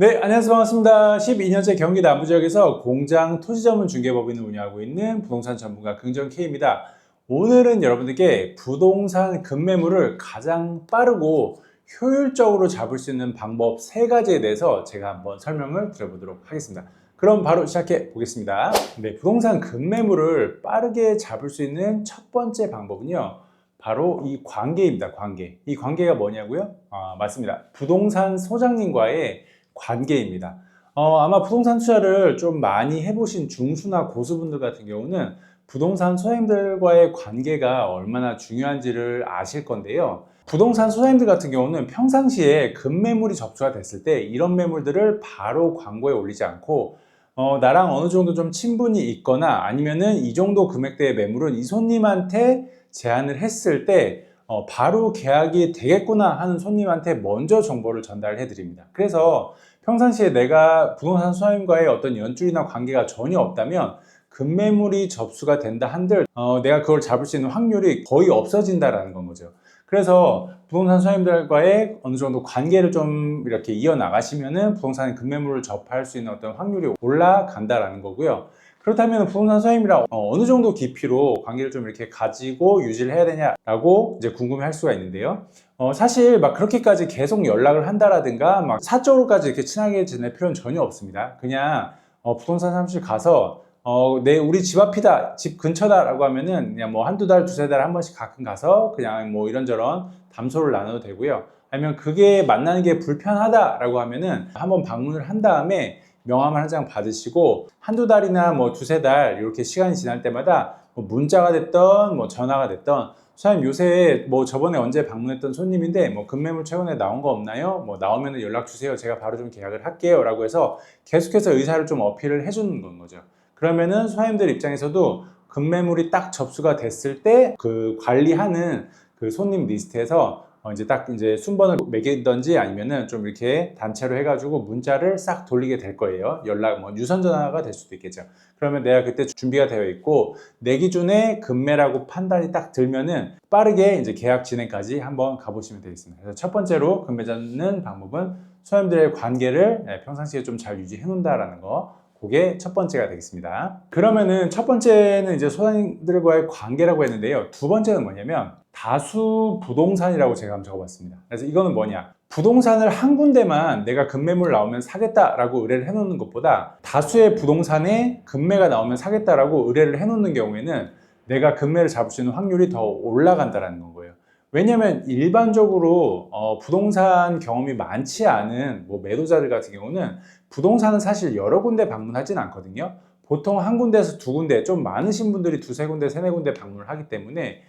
네, 안녕하세요. 반갑습니다. 12년째 경기 남부지역에서 공장 토지 전문 중개법인을 운영하고 있는 부동산 전문가 긍정 K입니다. 오늘은 여러분들께 부동산 급매물을 가장 빠르고 효율적으로 잡을 수 있는 방법 3가지에 대해서 제가 한번 설명을 드려보도록 하겠습니다. 그럼 바로 시작해 보겠습니다. 네, 부동산 급매물을 빠르게 잡을 수 있는 첫 번째 방법은요. 바로 이 관계입니다. 관계. 이 관계가 뭐냐고요? 맞습니다. 부동산 소장님과의 관계입니다. 아마 부동산 투자를 좀 많이 해보신 중수나 고수분들 같은 경우는 부동산 소장님들과의 관계가 얼마나 중요한지를 아실 건데요. 부동산 소장님들 같은 경우는 평상시에 급매물이 접수가 됐을 때 이런 매물들을 바로 광고에 올리지 않고 나랑 어느 정도 좀 친분이 있거나 아니면은 이 정도 금액대의 매물은 이 손님한테 제안을 했을 때 바로 계약이 되겠구나 하는 손님한테 먼저 정보를 전달해 드립니다. 그래서 평상시에 내가 부동산 수사님과의 어떤 연줄이나 관계가 전혀 없다면 급매물이 접수가 된다 한들 내가 그걸 잡을 수 있는 확률이 거의 없어진다라는 건 거죠. 그래서 부동산 수사님들과의 어느 정도 관계를 좀 이렇게 이어나가시면은 부동산 급매물을 접할 수 있는 어떤 확률이 올라간다라는 거고요. 그렇다면 부동산 수사님이랑 어느 정도 깊이로 관계를 좀 이렇게 가지고 유지를 해야 되냐라고 이제 궁금해 할 수가 있는데요. 사실 막 그렇게까지 계속 연락을 한다라든가 막 사적으로까지 이렇게 친하게 지낼 필요는 전혀 없습니다. 그냥 부동산 사무실 가서 우리 집 앞이다, 집 근처다 라고 하면은 그냥 뭐 한두 달, 두세 달 한 번씩 가끔 가서 그냥 뭐 이런저런 담소를 나눠도 되고요. 아니면 그게 만나는 게 불편하다라고 하면은 한번 방문을 한 다음에 명함을 한 장 받으시고 한두 달이나 뭐 두세 달 이렇게 시간이 지날 때마다 뭐 문자가 됐던 뭐 전화가 됐던 사장님 요새 뭐 저번에 언제 방문했던 손님인데 뭐 급매물 최근에 나온 거 없나요? 뭐 나오면 연락 주세요. 제가 바로 좀 계약을 할게요. 라고 해서 계속해서 의사를 좀 어필을 해주는 건 거죠. 그러면은 소장님들 입장에서도 급매물이 딱 접수가 됐을 때 그 관리하는 그 손님 리스트에서 이제 딱 이제 순번을 매기던지 아니면은 좀 이렇게 단체로 해가지고 문자를 싹 돌리게 될 거예요. 연락 뭐 유선 전화가 될 수도 있겠죠. 그러면 내가 그때 준비가 되어 있고 내 기준에 급매라고 판단이 딱 들면은 빠르게 이제 계약 진행까지 한번 가보시면 되겠습니다. 그래서 첫 번째로 급매 잡는 방법은 소장님들의 관계를 평상시에 좀 잘 유지해 놓는다라는 거. 그게 첫 번째가 되겠습니다. 그러면은 첫 번째는 이제 소장님들과의 관계라고 했는데요. 두 번째는 뭐냐면 다수 부동산이라고 제가 한번 적어봤습니다. 그래서 이거는 뭐냐? 부동산을 한 군데만 내가 급매물 나오면 사겠다라고 의뢰를 해놓는 것보다 다수의 부동산에 급매가 나오면 사겠다라고 의뢰를 해놓는 경우에는 내가 급매를 잡을 수 있는 확률이 더 올라간다는 거예요. 왜냐하면 일반적으로 부동산 경험이 많지 않은 뭐 매도자들 같은 경우는 부동산은 사실 여러 군데 방문하진 않거든요. 보통 한 군데에서 두 군데, 좀 많으신 분들이 두세 군데, 세네 군데 방문을 하기 때문에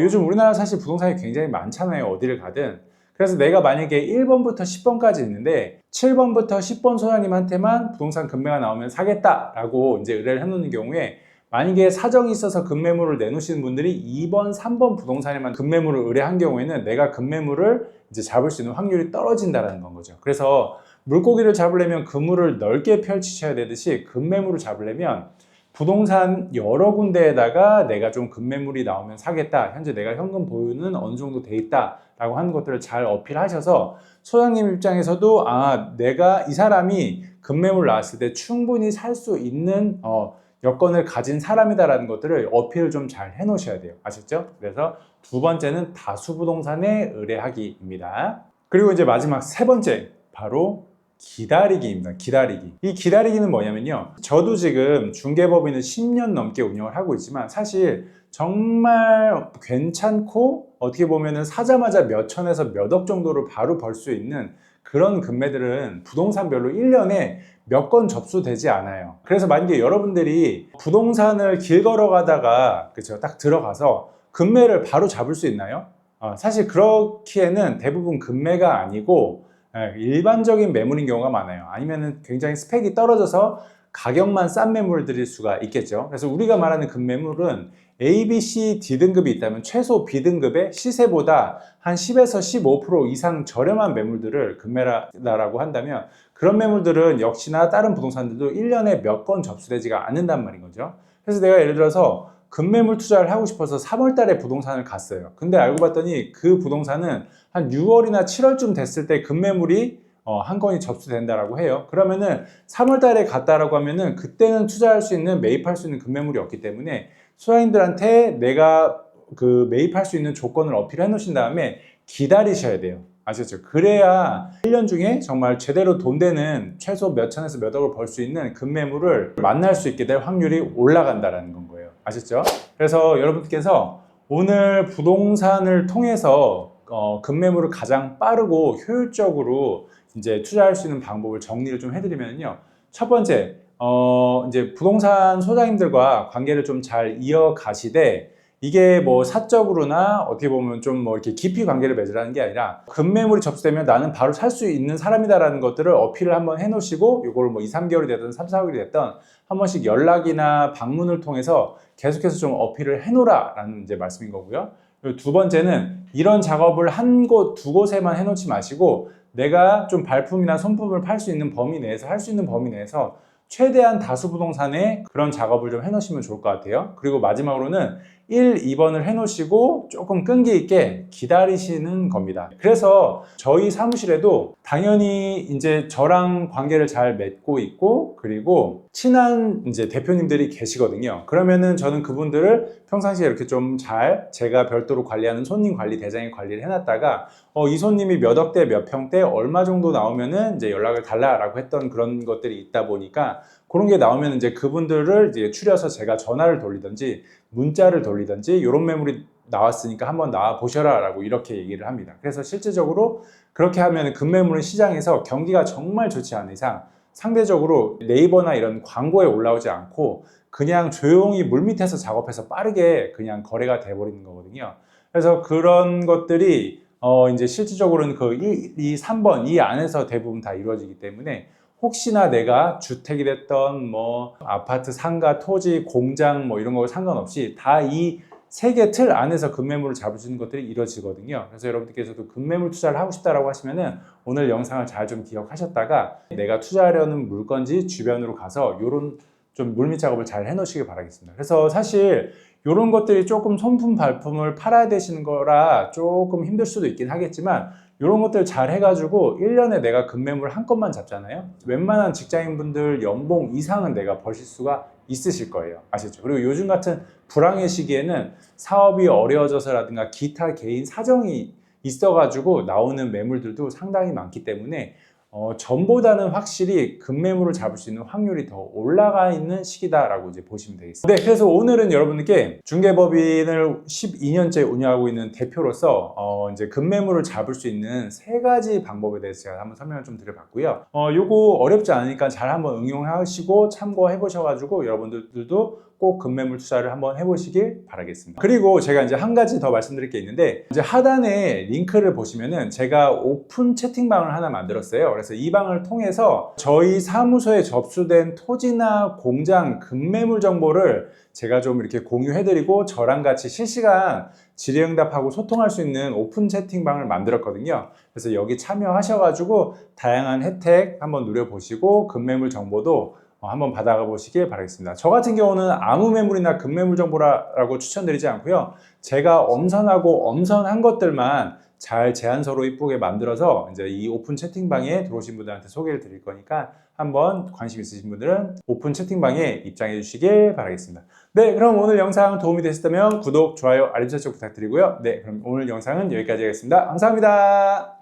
요즘 우리나라 사실 부동산이 굉장히 많잖아요. 어디를 가든. 그래서 내가 만약에 1번부터 10번까지 있는데 7번부터 10번 소장님한테만 부동산 급매가 나오면 사겠다라고 이제 의뢰를 해놓는 경우에 만약에 사정이 있어서 급매물을 내놓으시는 분들이 2번, 3번 부동산에만 급매물을 의뢰한 경우에는 내가 급매물을 이제 잡을 수 있는 확률이 떨어진다는 건 거죠. 그래서 물고기를 잡으려면 그물을 넓게 펼치셔야 되듯이 급매물을 잡으려면 부동산 여러 군데에다가 내가 좀 급매물이 나오면 사겠다. 현재 내가 현금 보유는 어느 정도 돼 있다. 라고 하는 것들을 잘 어필하셔서 소장님 입장에서도 내가 이 사람이 급매물 나왔을 때 충분히 살 수 있는 여건을 가진 사람이다라는 것들을 어필을 좀 잘 해놓으셔야 돼요. 아셨죠? 그래서 두 번째는 다수부동산에 의뢰하기입니다. 그리고 이제 마지막 세 번째, 바로 기다리기입니다. 기다리기. 이 기다리기는 뭐냐면요. 저도 지금 중개법인을 10년 넘게 운영을 하고 있지만 사실 정말 괜찮고 어떻게 보면은 사자마자 몇 천에서 몇 억 정도를 바로 벌 수 있는 그런 금매들은 부동산별로 1년에 몇 건 접수되지 않아요. 그래서 만약에 여러분들이 부동산을 길 걸어가다가 그쵸 딱 들어가서 금매를 바로 잡을 수 있나요? 사실 그렇기에는 대부분 금매가 아니고 일반적인 매물인 경우가 많아요. 아니면은 굉장히 스펙이 떨어져서 가격만 싼 매물들일 수가 있겠죠. 그래서 우리가 말하는 금매물은 A, B, C, D 등급이 있다면 최소 B 등급의 시세보다 한 10에서 15% 이상 저렴한 매물들을 금매라고 한다면 그런 매물들은 역시나 다른 부동산들도 1년에 몇 건 접수되지가 않는단 말인 거죠. 그래서 내가 예를 들어서 급매물 투자를 하고 싶어서 3월 달에 부동산을 갔어요. 근데 알고 봤더니 그 부동산은 한 6월이나 7월쯤 됐을 때 급매물이 한 건이 접수된다라고 해요. 그러면은 3월 달에 갔다라고 하면은 그때는 투자할 수 있는, 매입할 수 있는 금매물이 없기 때문에 소장님들한테 내가 그 매입할 수 있는 조건을 어필해 놓으신 다음에 기다리셔야 돼요. 아시겠죠? 그래야 1년 중에 정말 제대로 돈 되는 최소 몇 천에서 몇 억을 벌 수 있는 금매물을 만날 수 있게 될 확률이 올라간다라는 건 거예요. 아셨죠? 그래서 여러분께서 오늘 부동산을 통해서 금매물을 가장 빠르고 효율적으로 이제 투자할 수 있는 방법을 정리를 좀 해드리면요. 첫 번째, 이제 부동산 소장님들과 관계를 좀 잘 이어가시되 이게 뭐 사적으로나 어떻게 보면 좀 뭐 이렇게 깊이 관계를 맺으라는 게 아니라 금매물이 접수되면 나는 바로 살 수 있는 사람이다라는 것들을 어필을 한번 해놓으시고 이걸 뭐 2, 3개월이 됐든 3, 4개월이 됐든 한 번씩 연락이나 방문을 통해서 계속해서 좀 어필을 해놓으라라는 이제 말씀인 거고요. 그리고 두 번째는 이런 작업을 한 곳, 두 곳에만 해놓지 마시고 내가 좀 발품이나 손품을 팔 수 있는 범위 내에서 할 수 있는 범위 내에서 최대한 다수 부동산에 그런 작업을 좀 해놓으시면 좋을 것 같아요. 그리고 마지막으로는 1, 2번을 해놓으시고 조금 끈기 있게 기다리시는 겁니다. 그래서 저희 사무실에도 당연히 이제 저랑 관계를 잘 맺고 있고 그리고 친한 이제 대표님들이 계시거든요. 그러면은 저는 그분들을 평상시에 이렇게 좀 잘 제가 별도로 관리하는 손님 관리 대장에 관리를 해놨다가 이 손님이 몇 억대 몇 평대 얼마 정도 나오면은 이제 연락을 달라라고 했던 그런 것들이 있다 보니까 그런 게 나오면 이제 그분들을 이제 추려서 제가 전화를 돌리든지 문자를 돌리든지 이런 매물이 나왔으니까 한번 나와 보셔라 라고 이렇게 얘기를 합니다. 그래서 실제적으로 그렇게 하면 금매물은 시장에서 경기가 정말 좋지 않은 이상 상대적으로 네이버나 이런 광고에 올라오지 않고 그냥 조용히 물밑에서 작업해서 빠르게 그냥 거래가 돼버리는 거거든요. 그래서 그런 것들이 이제 실질적으로는 그 1, 2, 3번 이 안에서 대부분 다 이루어지기 때문에 혹시나 내가 주택이 됐던 뭐 아파트, 상가, 토지, 공장 뭐 이런 거 상관없이 다 이 세 개 틀 안에서 금매물을 잡을 수 있는 것들이 이루어지거든요. 그래서 여러분들께서도 금매물 투자를 하고 싶다라고 하시면은 오늘 영상을 잘 좀 기억하셨다가 내가 투자하려는 물건지 주변으로 가서 요런 좀 물밑 작업을 잘 해놓으시길 바라겠습니다. 그래서 사실 이런 것들이 조금 손품 발품을 팔아야 되시는 거라 조금 힘들 수도 있긴 하겠지만 이런 것들 잘 해가지고 1년에 내가 금매물 한 건만 잡잖아요. 웬만한 직장인분들 연봉 이상은 내가 버실 수가 있으실 거예요. 아시죠? 그리고 요즘 같은 불황의 시기에는 사업이 어려워져서라든가 기타 개인 사정이 있어가지고 나오는 매물들도 상당히 많기 때문에 전보다는 확실히 금매물을 잡을 수 있는 확률이 더 올라가 있는 시기다라고 이제 보시면 되겠습니다. 네, 그래서 오늘은 여러분들께 중개법인을 12년째 운영하고 있는 대표로서 이제 금매물을 잡을 수 있는 세 가지 방법에 대해서 제가 한번 설명을 좀 드려봤고요. 요거 어렵지 않으니까 잘 한번 응용하시고 참고해 보셔가지고 여러분들도 꼭 금매물 투자를 한번 해보시길 바라겠습니다. 그리고 제가 이제 한 가지 더 말씀드릴 게 있는데 이제 하단에 링크를 보시면은 제가 오픈 채팅방을 하나 만들었어요. 그래서 이 방을 통해서 저희 사무소에 접수된 토지나 공장 금매물 정보를 제가 좀 이렇게 공유해드리고 저랑 같이 실시간 질의응답하고 소통할 수 있는 오픈 채팅방을 만들었거든요. 그래서 여기 참여하셔가지고 다양한 혜택 한번 누려보시고 금매물 정보도 한번 받아가 보시길 바라겠습니다. 저 같은 경우는 아무 매물이나 금매물 정보라고 추천드리지 않고요. 제가 엄선하고 엄선한 것들만 잘 제안서로 이쁘게 만들어서 이제 이 오픈 채팅방에 들어오신 분들한테 소개를 드릴 거니까 한번 관심 있으신 분들은 오픈 채팅방에 입장해 주시길 바라겠습니다. 네, 그럼 오늘 영상 도움이 되셨다면 구독, 좋아요, 알림 설정 부탁드리고요. 네, 그럼 오늘 영상은 여기까지 하겠습니다. 감사합니다.